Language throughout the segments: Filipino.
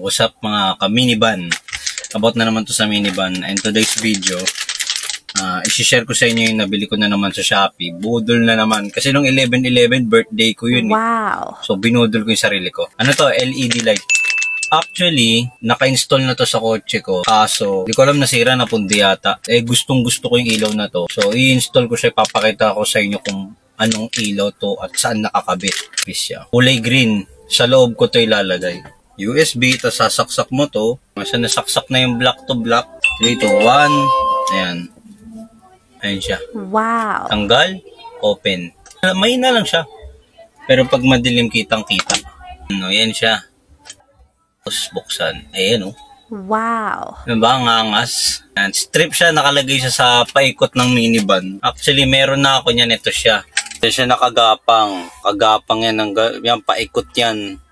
what's up mga ka-minivan? About na naman to sa minivan. And today's video, isi-share ko sa inyo yung nabili ko na naman sa Shopee. Budol na naman. Kasi nung 11/11, birthday ko yun. Wow! So, binudol ko yung sarili ko. Ano to? LED light. Actually, naka-install na to sa kotse ko. Kaso, di ko alam nasira na pundi yata. Gustong gusto ko yung ilaw na to. So, i-install ko siya. Papakita ko sa inyo kung anong ilaw to at saan nakakabit. Siya. Kulay green. Sa loob ko to ilalagay. USB, tas sasaksak mo to. Masa nasaksak na yung black to black. 3, 2, 1. Ayan. Ayan siya. Wow! Tanggal, open. May na lang siya. Pero pag madilim kitang-kita. Ano, yan siya. Tapos buksan. Ayan, oh. Wow! Ano ba, ang angas? Ayan, strip siya, nakalagay siya sa paikot ng minivan. Actually, meron na ako niyan. Ito siya. Ito siya nakagapang. Kagapang yan. Yan, paikot yan.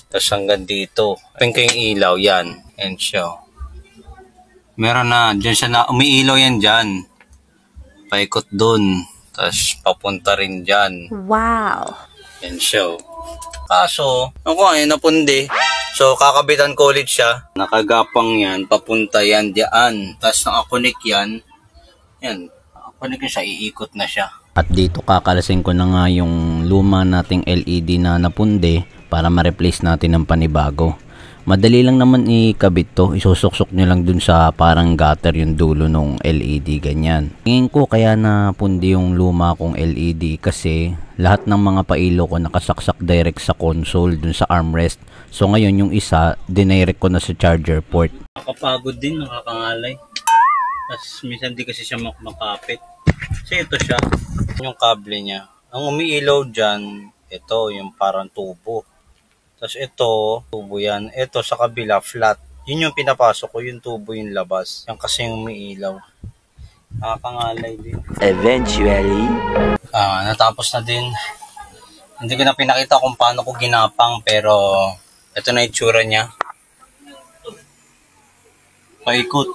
Tapos hanggang dito. Open ko yung ilaw, yan. Ayan siya. Meron na. Diyan siya na, umiilaw yan dyan. Paikot dun. Tapos papunta rin dyan. Wow! Yan siya. Kaso, ako ngayon napundi. So, kakabitan ko ulit siya. Nakagapang yan. Papunta yan dyan. Tapos nakakunik yan. Yan. Nakakunik siya. Iikot na siya. At dito kakalasin ko na nga yung luma nating LED na napundi para ma-replace natin ng panibago. Madali lang naman ikabit to. Isusuksok nyo lang dun sa parang gutter yung dulo ng LED, ganyan. Tingin ko kaya napundi yung luma kong LED kasi lahat ng mga pailo ko nakasaksak direct sa console dun sa armrest. So ngayon yung isa, dinirect ko na sa charger port. Nakapagod din, nakakangalay. Tapos minsan di kasi siya makapit. Kasi ito siya, yung kable niya. Ang umiilaw dyan, ito yung parang tubo. Tapos ito, tubo yan. Ito sa kabila, flat. Yun yung pinapasok ko, yung tubo yung labas. Yan kasi yung umiilaw. Nakakangalay din. Eventually, natapos na din. Hindi ko na pinakita kung paano ko ginapang, pero ito na itsura niya. Paikot.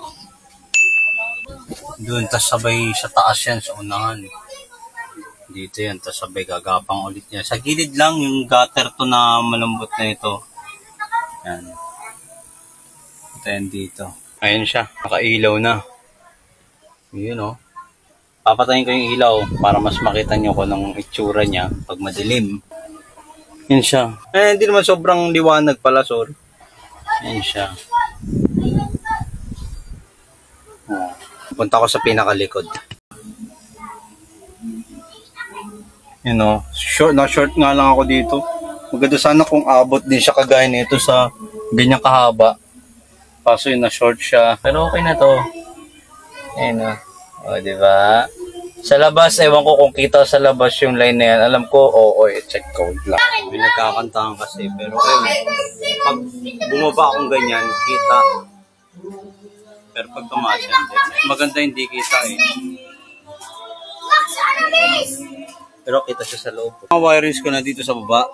Doon, tas sabay sa taas yan, sa unahan. Dito yan, tas sabay gagapang ulit niya. Sa gilid lang, yung gutter to na malambot na ito. Yan. Ito yan dito. Ayan siya, nakailaw na. Yun o. Papatayin ko yung ilaw para mas makita nyo ko ng itsura niya pag madilim. Yan siya. Hindi naman sobrang liwanag pala, sorry. Yan siya. Punta ko sa pinakalikod. You know, short nga lang ako dito. Maganda sana kung abot din siya kagaya nito sa ganyang kahaba. Kaso yun na short siya. Pero okay na to. Ayun na. O, diba? Sa labas, ewan ko kung kita sa labas yung line na yan. Alam ko, check code lang. May nagkakantahan kasi. Pero ayun, pag bumaba akong ganyan, kita. Pero pag tumaas yan, maganda hindi kita eh. Pero kita siya sa loob. Mga wirings ko na dito sa baba.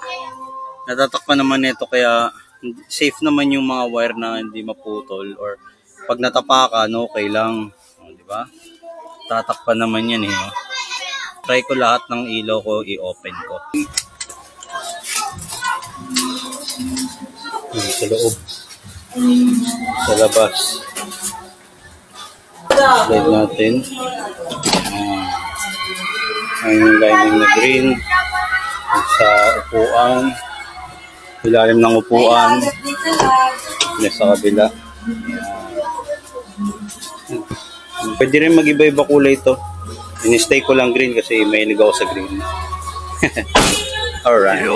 Natatakpan naman nito kaya safe naman yung mga wire na hindi maputol. Or pag natapakan, okay lang. O, diba? Tatakpan naman yan eh. Try ko lahat ng ilaw ko, i-open ko. Sa loob. Sa labas. Slide natin. Ayan yung lining na green. Sa upuan. Ilalim ng upuan. Sa kabila. Pwede rin mag-iba-iba kulay ito. In-stay ko lang green kasi may ligaw sa green. Alright.